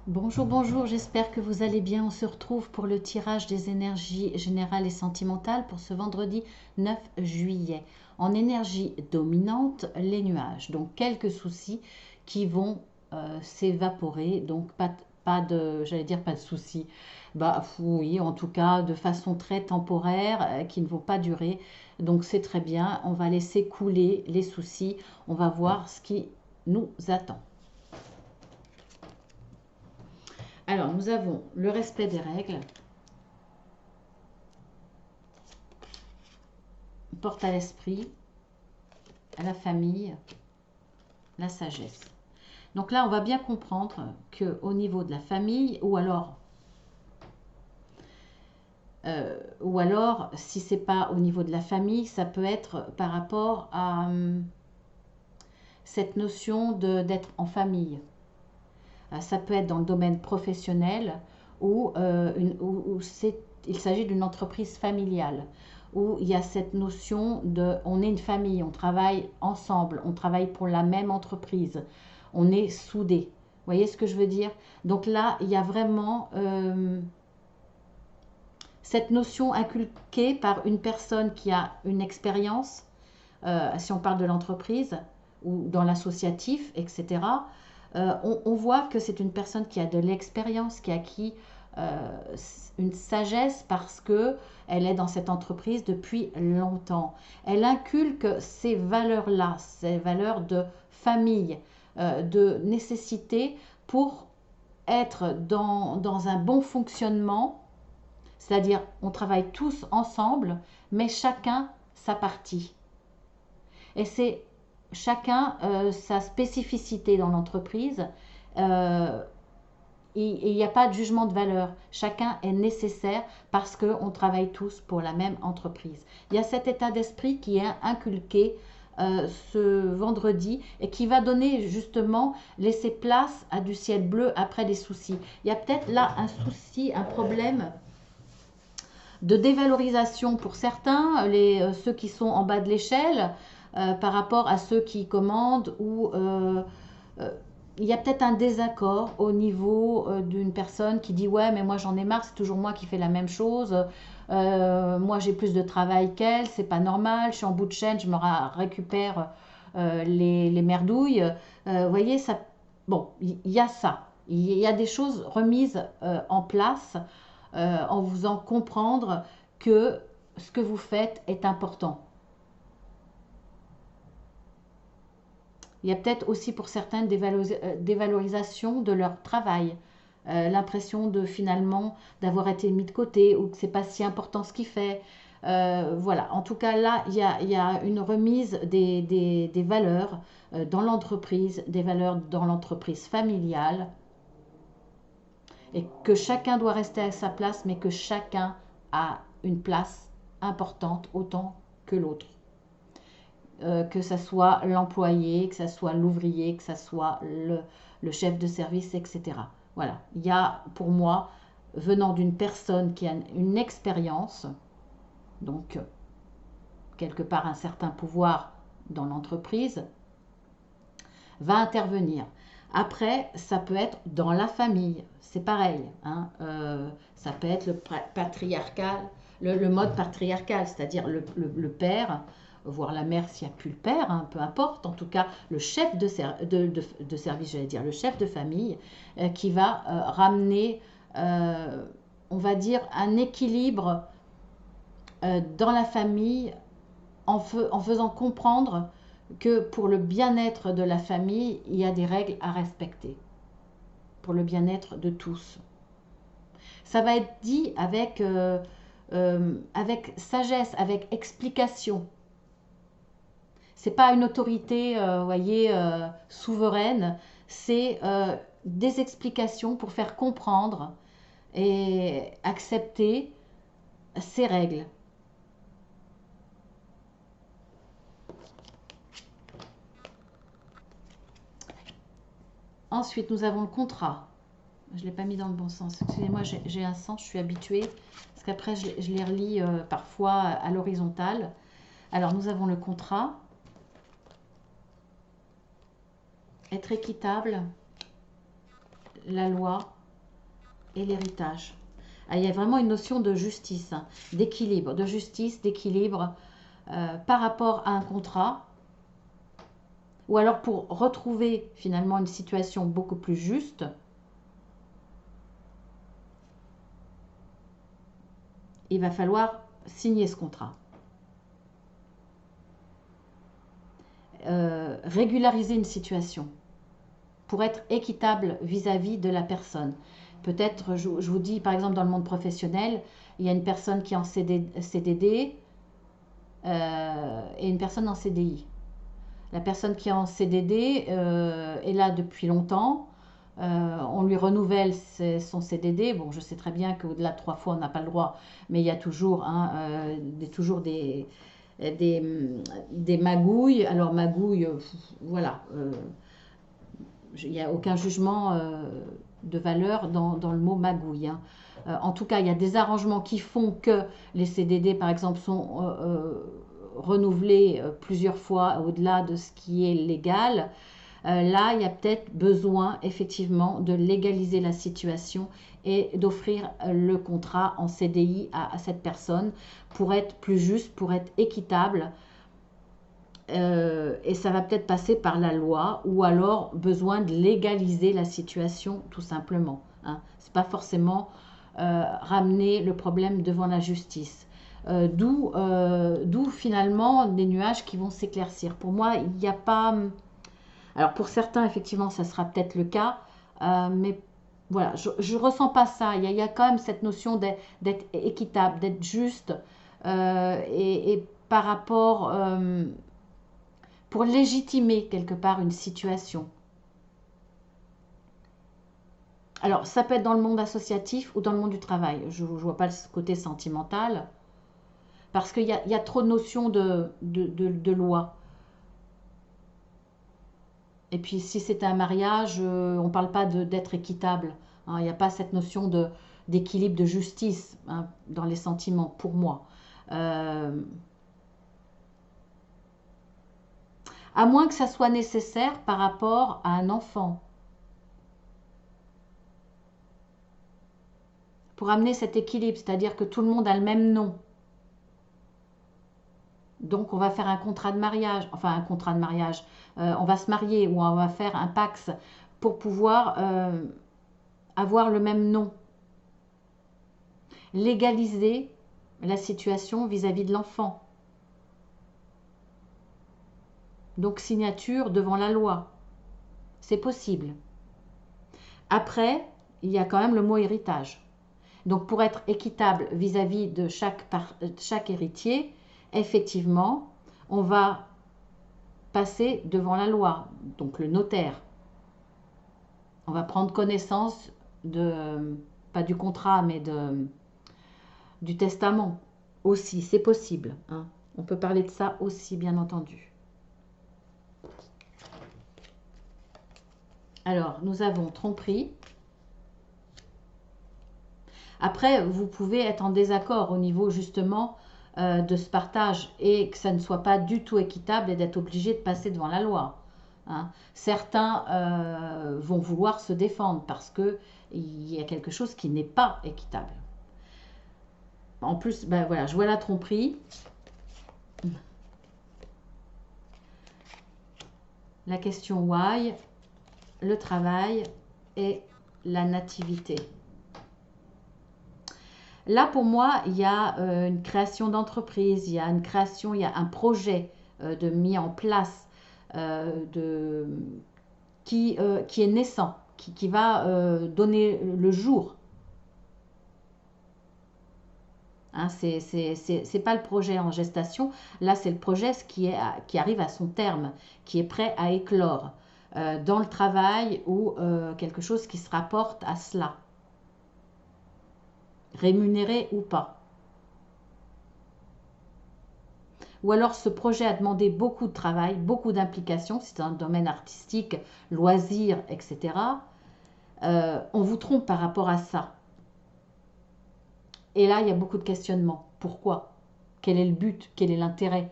Bonjour, bonjour, j'espère que vous allez bien. On se retrouve pour le tirage des énergies générales et sentimentales pour ce vendredi 9 juillet. En énergie dominante, les nuages. Donc quelques soucis qui vont s'évaporer. Donc pas de, j'allais dire pas de soucis. Bah oui, en tout cas de façon très temporaire, qui ne vont pas durer. Donc c'est très bien. On va laisser couler les soucis. On va voir ce qui nous attend. Alors, nous avons le respect des règles, porte à l'esprit, à la famille, la sagesse. Donc là, on va bien comprendre qu'au niveau de la famille, ou alors si c'est pas au niveau de la famille, ça peut être par rapport à cette notion d'être en famille. Ça peut être dans le domaine professionnel ou il s'agit d'une entreprise familiale où il y a cette notion de on est une famille, on travaille ensemble, on travaille pour la même entreprise, on est soudés. Vous voyez ce que je veux dire? Donc là, il y a vraiment cette notion inculquée par une personne qui a une expérience, si on parle de l'entreprise ou dans l'associatif, etc. On voit que c'est une personne qui a de l'expérience, qui a acquis euh, une sagesse parce que elle est dans cette entreprise depuis longtemps. Elle inculque ces valeurs-là, ces valeurs de famille, de nécessité pour être dans un bon fonctionnement, c'est-à-dire on travaille tous ensemble, mais chacun sa partie. Et c'est chacun sa spécificité dans l'entreprise. Euh, et il n'y a pas de jugement de valeur. Chacun est nécessaire parce qu'on travaille tous pour la même entreprise. Il y a cet état d'esprit qui est inculqué ce vendredi et qui va donner justement, laisser place à du ciel bleu après des soucis. Il y a peut-être là un souci, un problème de dévalorisation pour certains, ceux qui sont en bas de l'échelle, par rapport à ceux qui commandent ou euh, il y a peut-être un désaccord au niveau d'une personne qui dit ouais mais moi j'en ai marre, c'est toujours moi qui fais la même chose, moi j'ai plus de travail qu'elle, c'est pas normal, je suis en bout de chaîne, je me récupère les merdouilles. Vous voyez ça, bon il y a ça, il y a des choses remises en place en vous faisant comprendre que ce que vous faites est important. Il y a peut-être aussi pour certains des dévalorisation de leur travail. L'impression de finalement d'avoir été mis de côté ou que c'est pas si important ce qu'il fait. Voilà, en tout cas là, il y a une remise des valeurs dans l'entreprise, des valeurs dans l'entreprise familiale, et que chacun doit rester à sa place, mais que chacun a une place importante autant que l'autre. Que ça soit l'employé, que ça soit l'ouvrier, que ça soit le chef de service, etc. Voilà, il y a pour moi, venant d'une personne qui a une expérience, donc quelque part un certain pouvoir dans l'entreprise, va intervenir. Après, ça peut être dans la famille, c'est pareil. Hein, ça peut être le patriarcal, le mode patriarcal, c'est-à-dire le père, voire la mère s'il n'y a plus le père, hein, peu importe, en tout cas le chef de service, j'allais dire, le chef de famille, qui va ramener, on va dire, un équilibre dans la famille en faisant comprendre que pour le bien-être de la famille, il y a des règles à respecter, pour le bien-être de tous. Ça va être dit avec sagesse, avec explication. C'est pas une autorité, voyez, souveraine, c'est des explications pour faire comprendre et accepter ces règles. Ensuite, nous avons le contrat. Je ne l'ai pas mis dans le bon sens. Excusez-moi, j'ai un sens, je suis habituée. Parce qu'après, je les relis parfois à l'horizontale. Alors, nous avons le contrat. Être équitable. la loi et l'héritage. Ah, il y a vraiment une notion de justice, hein, d'équilibre, de justice, d'équilibre par rapport à un contrat, ou alors pour retrouver finalement une situation beaucoup plus juste, il va falloir signer ce contrat. Régulariser une situation pour être équitable vis-à-vis de la personne. Peut-être, je vous dis, par exemple, dans le monde professionnel, il y a une personne qui est en CDD et une personne en CDI. La personne qui est en CDD est là depuis longtemps. On lui renouvelle son CDD. Bon, je sais très bien qu'au-delà de 3 fois, on n'a pas le droit, mais il y a toujours, toujours des magouilles. Alors, magouilles, voilà. Il n'y a aucun jugement de valeur dans le mot magouille, hein. En tout cas, il y a des arrangements qui font que les CDD, par exemple, sont renouvelés plusieurs fois au-delà de ce qui est légal. Là, il y a peut-être besoin effectivement de légaliser la situation et d'offrir le contrat en CDI à cette personne pour être plus juste, pour être équitable. Et ça va peut-être passer par la loi ou alors besoin de légaliser la situation tout simplement, hein. C'est pas forcément ramener le problème devant la justice. D'où finalement des nuages qui vont s'éclaircir. Pour moi, il n'y a pas... Alors pour certains, effectivement, ça sera peut-être le cas, mais voilà, je ne ressens pas ça. Il y a quand même cette notion d'être équitable, d'être juste, et par rapport... pour légitimer quelque part une situation. Alors, ça peut être dans le monde associatif ou dans le monde du travail. Je ne vois pas le côté sentimental, parce qu'il y a trop de notions de loi. Et puis, si c'est un mariage, on ne parle pas d'être équitable, hein. Il n'y a pas cette notion d'équilibre, de justice, hein, dans les sentiments, pour moi. À moins que ça soit nécessaire par rapport à un enfant. Pour amener cet équilibre, c'est-à-dire que tout le monde a le même nom. Donc on va faire un contrat de mariage, enfin un contrat de mariage, on va se marier ou on va faire un Pacs pour pouvoir avoir le même nom. Légaliser la situation vis-à-vis de l'enfant. Donc signature devant la loi. C'est possible. Après, il y a quand même le mot héritage. Donc pour être équitable vis-à-vis de chaque héritier, effectivement, on va passer devant la loi, donc le notaire. On va prendre connaissance pas du contrat, mais du testament aussi, c'est possible, hein. On peut parler de ça aussi, bien entendu. Alors, nous avons tromperie. Après, vous pouvez être en désaccord au niveau justement de ce partage et que ça ne soit pas du tout équitable et d'être obligé de passer devant la loi, hein. Certains vont vouloir se défendre parce qu'il y a quelque chose qui n'est pas équitable. En plus, ben voilà, je vois la tromperie. La question why, le travail et la nativité. Là, pour moi, il y a une création d'entreprise, il y a une création, il y a un projet de mis en place qui est naissant, qui va donner le jour. Hein, c'est pas le projet en gestation, là c'est le projet qui arrive à son terme, qui est prêt à éclore dans le travail ou quelque chose qui se rapporte à cela. Rémunéré ou pas. Ou alors ce projet a demandé beaucoup de travail, beaucoup d'implications, c'est un domaine artistique, loisirs, etc. On vous trompe par rapport à ça. Et là, il y a beaucoup de questionnements. Pourquoi? Quel est le but? Quel est l'intérêt?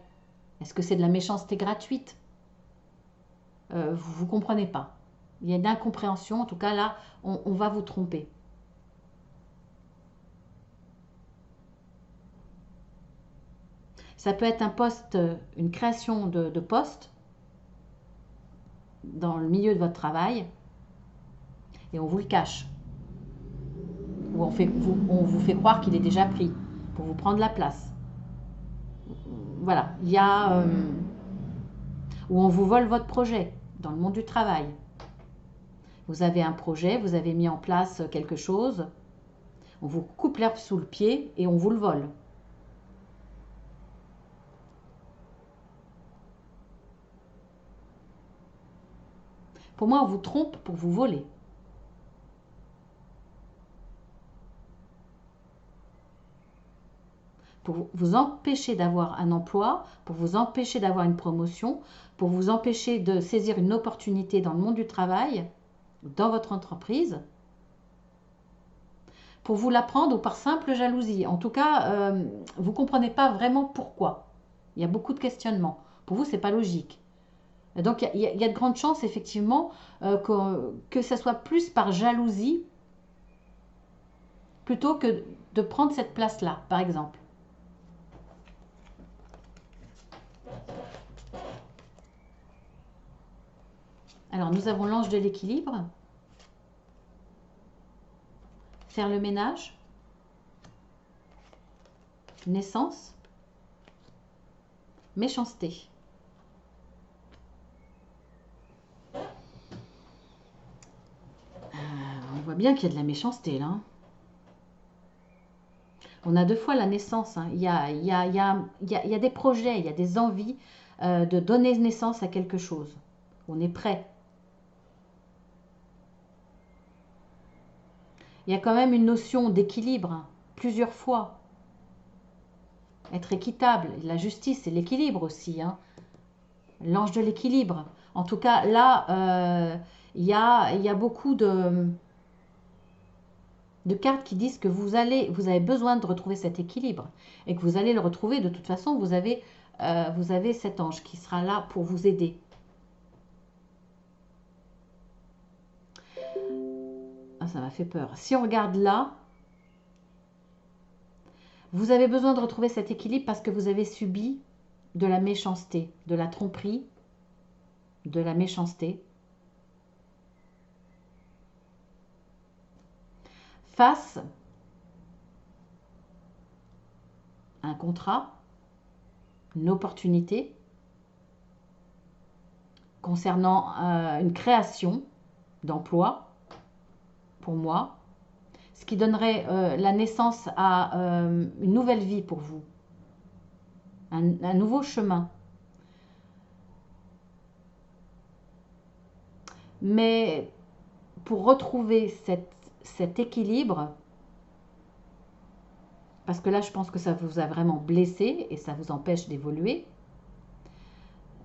Est-ce que c'est de la méchanceté gratuite? Vous ne comprenez pas. Il y a une incompréhension, en tout cas là, on va vous tromper. Ça peut être un poste, une création de poste dans le milieu de votre travail et on vous le cache. Ou on vous fait croire qu'il est déjà pris pour vous prendre la place. Voilà, il y a... où on vous vole votre projet dans le monde du travail. Vous avez un projet, vous avez mis en place quelque chose, on vous coupe l'herbe sous le pied et on vous le vole. Pour moi, on vous trompe pour vous voler. Pour vous empêcher d'avoir un emploi, pour vous empêcher d'avoir une promotion, pour vous empêcher de saisir une opportunité dans le monde du travail, dans votre entreprise, pour vous la prendre ou par simple jalousie. En tout cas, vous ne comprenez pas vraiment pourquoi. Il y a beaucoup de questionnements. Pour vous, ce n'est pas logique. Donc, il y a de grandes chances, effectivement, que ça soit plus par jalousie plutôt que de prendre cette place-là, par exemple. Alors, nous avons l'ange de l'équilibre. Faire le ménage. Naissance. Méchanceté. On voit bien qu'il y a de la méchanceté, là. On a deux fois la naissance. Hein. Il y a des projets, il y a des envies de donner naissance à quelque chose. On est prêt. Il y a quand même une notion d'équilibre, hein, plusieurs fois. Être équitable, la justice et l'équilibre aussi. Hein. L'ange de l'équilibre. En tout cas, là, il y a beaucoup de cartes qui disent que vous avez besoin de retrouver cet équilibre et que vous allez le retrouver. De toute façon, vous avez cet ange qui sera là pour vous aider. Ah, ça m'a fait peur. Si on regarde là, vous avez besoin de retrouver cet équilibre parce que vous avez subi de la méchanceté, de la tromperie, de la méchanceté. Face à un contrat, une opportunité concernant une création d'emploi, pour moi, ce qui donnerait la naissance à une nouvelle vie pour vous, un nouveau chemin. Mais pour retrouver cet équilibre, parce que là je pense que ça vous a vraiment blessé et ça vous empêche d'évoluer,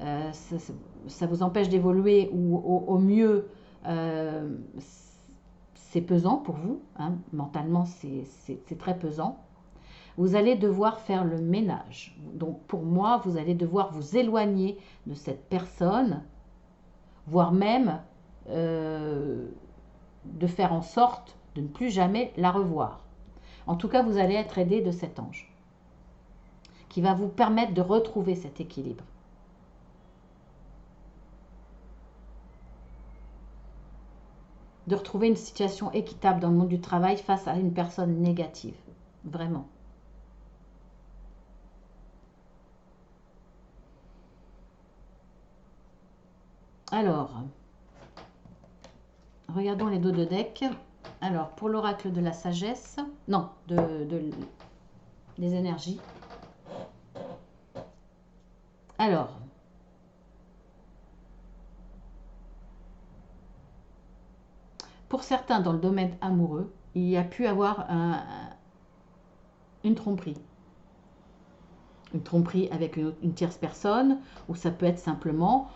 ça vous empêche d'évoluer ou au mieux c'est pesant pour vous, hein, mentalement c'est très pesant. Vous allez devoir faire le ménage. Donc pour moi, vous allez devoir vous éloigner de cette personne, voire même de faire en sorte de ne plus jamais la revoir. En tout cas, vous allez être aidé de cet ange qui va vous permettre de retrouver cet équilibre. De retrouver une situation équitable dans le monde du travail face à une personne négative. Vraiment. Alors, regardons les dos de deck. Alors, pour l'oracle de la sagesse, non, des énergies. Alors, pour certains dans le domaine amoureux, il y a pu avoir une tromperie. Une tromperie avec une tierce personne, ou ça peut être simplement...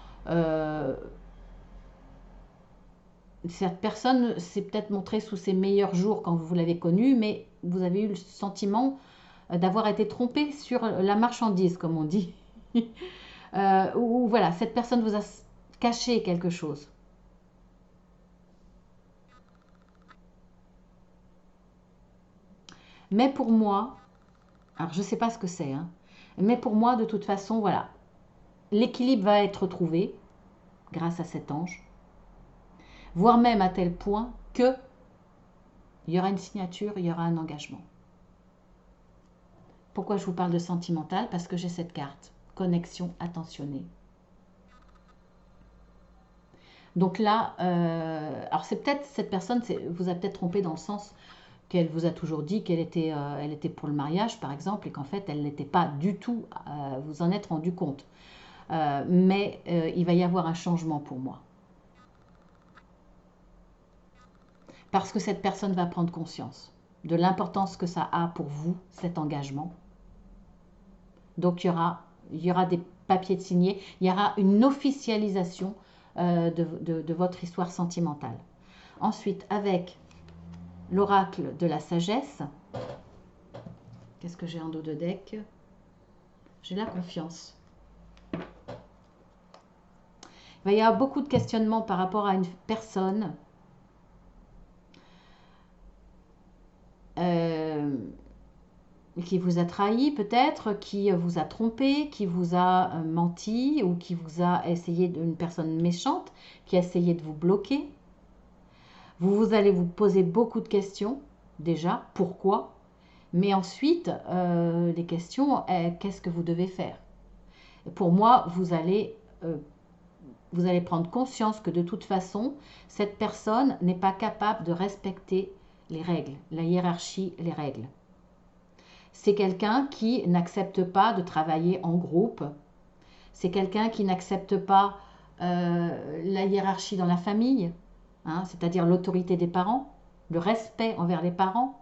cette personne s'est peut-être montrée sous ses meilleurs jours quand vous l'avez connue, mais vous avez eu le sentiment d'avoir été trompé sur la marchandise, comme on dit. Ou voilà, cette personne vous a caché quelque chose. Mais pour moi, alors je ne sais pas ce que c'est, hein, mais pour moi, de toute façon, voilà, l'équilibre va être trouvé grâce à cet ange, voire même à tel point que il y aura une signature, il y aura un engagement. Pourquoi je vous parle de sentimental? Parce que j'ai cette carte, connexion attentionnée. Donc là, alors c'est peut-être cette personne vous a peut-être trompé dans le sens qu'elle vous a toujours dit qu'elle était, elle était pour le mariage, par exemple, et qu'en fait, elle n'était pas du tout, vous en êtes rendu compte. Mais il va y avoir un changement pour moi. Parce que cette personne va prendre conscience de l'importance que ça a pour vous, cet engagement. Donc il y aura des papiers de signés, il y aura une officialisation de votre histoire sentimentale. Ensuite, avec l'oracle de la sagesse, qu'est-ce que j'ai en dos de deck? J'ai la confiance. Il va y avoir beaucoup de questionnements par rapport à une personne qui vous a trahi peut-être, qui vous a trompé, qui vous a menti ou qui vous a essayé d'une personne méchante, qui a essayé de vous bloquer. Vous allez vous poser beaucoup de questions déjà, pourquoi? Mais ensuite, les questions, qu'est-ce que vous devez faire? Pour moi, vous allez prendre conscience que de toute façon, cette personne n'est pas capable de respecter les règles, la hiérarchie, les règles. C'est quelqu'un qui n'accepte pas de travailler en groupe. C'est quelqu'un qui n'accepte pas la hiérarchie dans la famille, hein, c'est-à-dire l'autorité des parents, le respect envers les parents.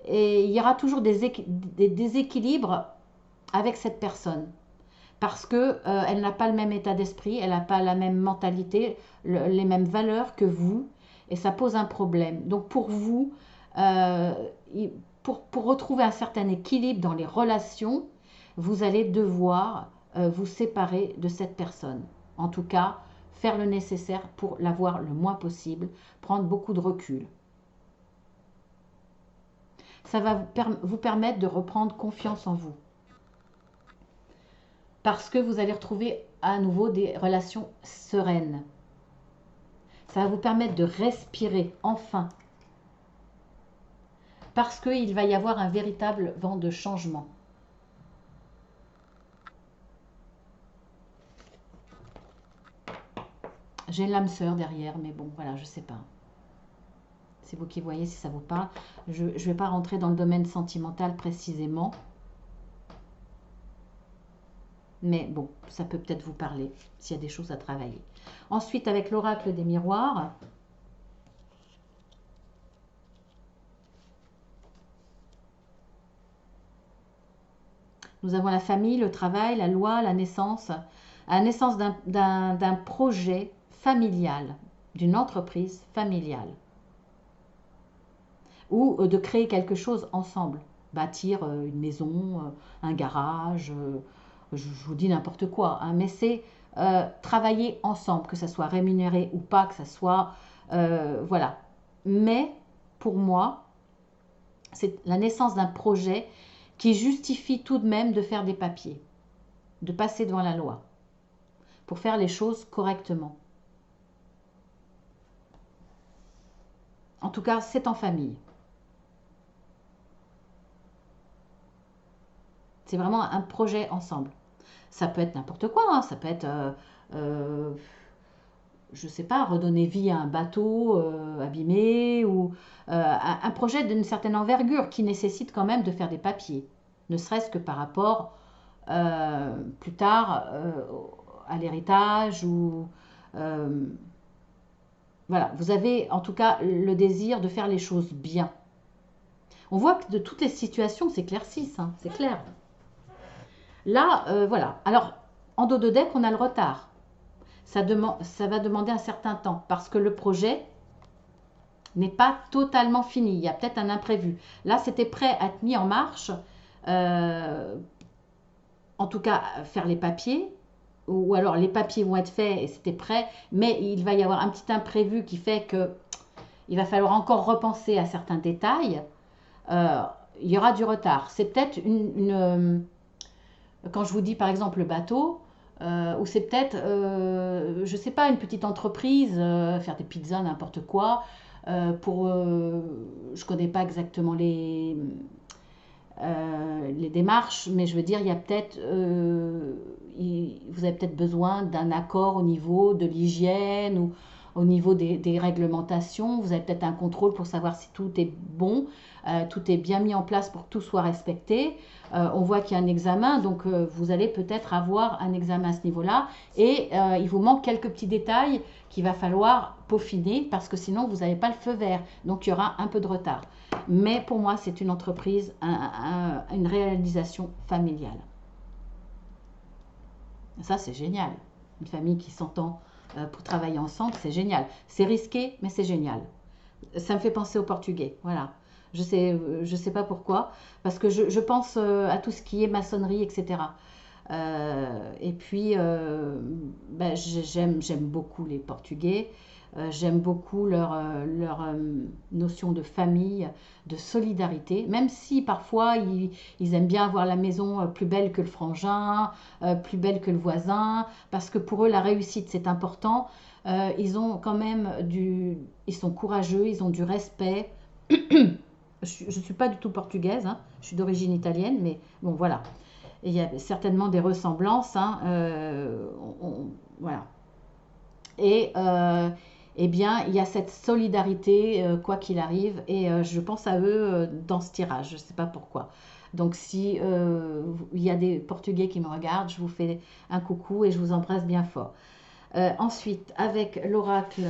Et il y aura toujours des déséquilibres avec cette personne parce qu'elle n'a pas le même état d'esprit, elle n'a pas la même mentalité, les mêmes valeurs que vous, et ça pose un problème. Donc pour vous, pour retrouver un certain équilibre dans les relations, vous allez devoir vous séparer de cette personne. En tout cas, faire le nécessaire pour la voir le moins possible, prendre beaucoup de recul. Ça va vous permettre de reprendre confiance en vous. Parce que vous allez retrouver à nouveau des relations sereines. Ça va vous permettre de respirer enfin. Parce qu'il va y avoir un véritable vent de changement. J'ai l'âme sœur derrière, mais bon, voilà, je ne sais pas. C'est vous qui voyez si ça vous parle. Je ne vais pas rentrer dans le domaine sentimental précisément. Mais bon, ça peut peut-être vous parler s'il y a des choses à travailler. Ensuite, avec l'oracle des miroirs, nous avons la famille, le travail, la loi, la naissance d'un projet familial, d'une entreprise familiale. Ou de créer quelque chose ensemble, bâtir une maison, un garage, je vous dis n'importe quoi, hein, mais c'est travailler ensemble, que ça soit rémunéré ou pas, que ça soit... voilà. Mais pour moi, c'est la naissance d'un projet qui justifie tout de même de faire des papiers, de passer devant la loi, pour faire les choses correctement. En tout cas, c'est en famille. C'est vraiment un projet ensemble. Ça peut être n'importe quoi, hein. Ça peut être, je ne sais pas, redonner vie à un bateau abîmé ou un projet d'une certaine envergure qui nécessite quand même de faire des papiers, ne serait-ce que par rapport plus tard à l'héritage ou voilà, vous avez en tout cas le désir de faire les choses bien. On voit que de toutes les situations s'éclaircissent, hein, c'est clair. Là, voilà. Alors, en dos de deck, on a le retard. Ça va demander un certain temps parce que le projet n'est pas totalement fini. Il y a peut-être un imprévu. Là, c'était prêt à être mis en marche. En tout cas, faire les papiers. Ou alors, les papiers vont être faits et c'était prêt. Mais il va y avoir un petit imprévu qui fait que il va falloir encore repenser à certains détails. euh, il y aura du retard. C'est peut-être quand je vous dis par exemple le bateau, ou c'est peut-être, je sais pas, une petite entreprise, faire des pizzas, n'importe quoi, je connais pas exactement les démarches, mais je veux dire, il y a peut-être, vous avez peut-être besoin d'un accord au niveau de l'hygiène ou au niveau des réglementations. Vous avez peut-être un contrôle pour savoir si tout est bon, tout est bien mis en place pour que tout soit respecté. On voit qu'il y a un examen, donc vous allez peut-être avoir un examen à ce niveau-là. Et il vous manque quelques petits détails qu'il va falloir peaufiner parce que sinon vous n'avez pas le feu vert. Donc il y aura un peu de retard. Mais pour moi, c'est une entreprise, une réalisation familiale. Ça, c'est génial. Une famille qui s'entend pour travailler ensemble, c'est génial. C'est risqué, mais c'est génial. Ça me fait penser au portugais. Voilà. Je sais pas pourquoi, parce que je pense à tout ce qui est maçonnerie, etc. Et puis, j'aime beaucoup les Portugais. J'aime beaucoup leur notion de famille, de solidarité, même si parfois ils aiment bien avoir la maison plus belle que le frangin, plus belle que le voisin, parce que pour eux la réussite c'est important. Ils ont quand même ils sont courageux, ils ont du respect. Je ne suis pas du tout portugaise, hein, je suis d'origine italienne, mais bon voilà. Et il y a certainement des ressemblances, hein, voilà. Et eh bien, il y a cette solidarité, quoi qu'il arrive, et je pense à eux dans ce tirage, je ne sais pas pourquoi. Donc si il y a des Portugais qui me regardent, je vous fais un coucou et je vous embrasse bien fort. Ensuite, avec l'oracle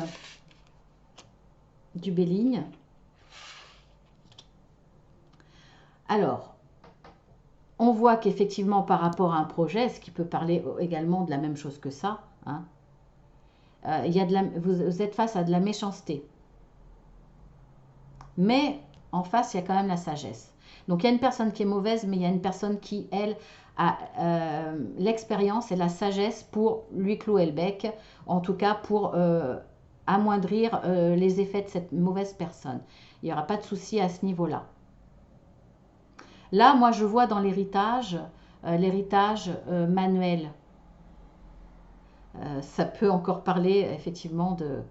du Béligne. Alors, on voit qu'effectivement par rapport à un projet, ce qui peut parler également de la même chose que ça, hein, il y a vous êtes face à de la méchanceté. Mais en face, il y a quand même la sagesse. Donc il y a une personne qui est mauvaise, mais il y a une personne qui, elle, a l'expérience et la sagesse pour lui clouer le bec, en tout cas pour amoindrir les effets de cette mauvaise personne. Il n'y aura pas de souci à ce niveau-là. Là, moi, je vois dans l'héritage manuel. Ça peut encore parler effectivement de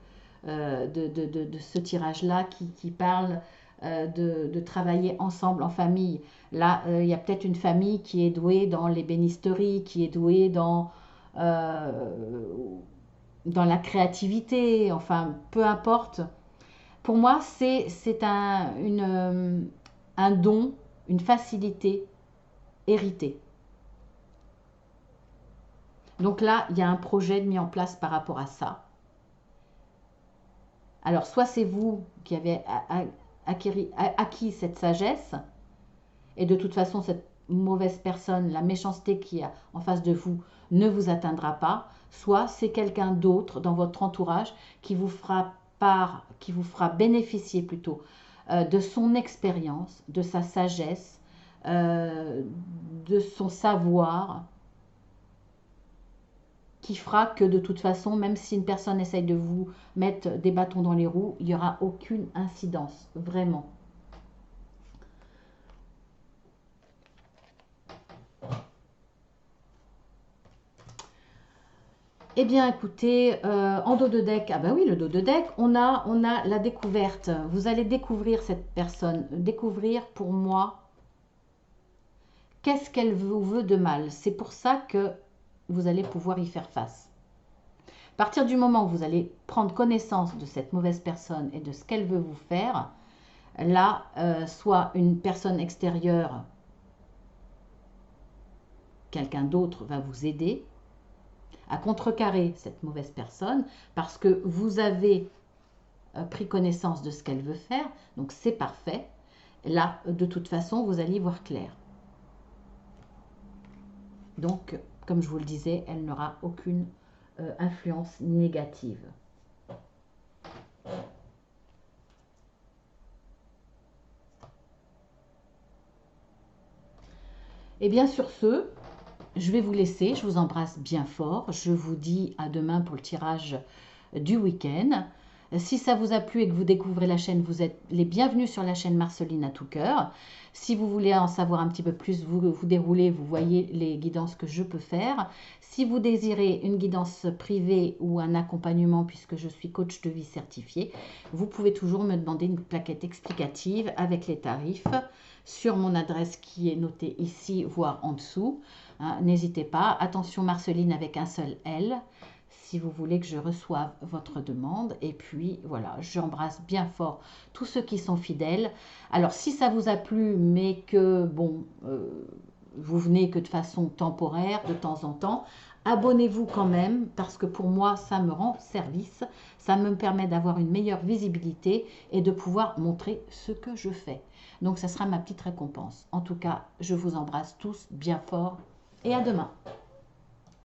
ce tirage-là qui parle de travailler ensemble en famille. Là, il y a peut-être une famille qui est douée dans l'ébénisterie, qui est douée dans la créativité, enfin, peu importe. Pour moi, c'est un don, une facilité héritée. Donc là, il y a un projet mis en place par rapport à ça. Alors, soit c'est vous qui avez acquis cette sagesse, et de toute façon, cette mauvaise personne, la méchanceté qui est en face de vous, ne vous atteindra pas, soit c'est quelqu'un d'autre dans votre entourage qui vous fera bénéficier plutôt de son expérience, de sa sagesse, de son savoir, qui fera que de toute façon, même si une personne essaye de vous mettre des bâtons dans les roues, il n'y aura aucune incidence, vraiment. Eh bien, écoutez, en dos de deck, ah bah oui, le dos de deck, on a la découverte. Vous allez découvrir cette personne. Découvrir, pour moi, qu'est-ce qu'elle vous veut de mal. C'est pour ça que vous allez pouvoir y faire face. À partir du moment où vous allez prendre connaissance de cette mauvaise personne et de ce qu'elle veut vous faire, là, soit une personne extérieure, quelqu'un d'autre va vous aider à contrecarrer cette mauvaise personne parce que vous avez pris connaissance de ce qu'elle veut faire, donc c'est parfait. Là, de toute façon, vous allez y voir clair. Donc, comme je vous le disais, elle n'aura aucune influence négative. Et bien sur ce, je vais vous laisser, je vous embrasse bien fort. Je vous dis à demain pour le tirage du week-end. Si ça vous a plu et que vous découvrez la chaîne, vous êtes les bienvenus sur la chaîne Marceline à tout cœur. Si vous voulez en savoir un petit peu plus, vous déroulez, vous voyez les guidances que je peux faire. Si vous désirez une guidance privée ou un accompagnement, puisque je suis coach de vie certifié, vous pouvez toujours me demander une plaquette explicative avec les tarifs sur mon adresse qui est notée ici, voire en dessous. N'hésitez pas. Attention, Marceline avec un seul L, si vous voulez que je reçoive votre demande. Et puis voilà, j'embrasse bien fort tous ceux qui sont fidèles. Alors si ça vous a plu, mais que bon, vous venez que de façon temporaire, de temps en temps, abonnez-vous quand même, parce que pour moi, ça me rend service. Ça me permet d'avoir une meilleure visibilité et de pouvoir montrer ce que je fais. Donc ça sera ma petite récompense. En tout cas, je vous embrasse tous bien fort et à demain.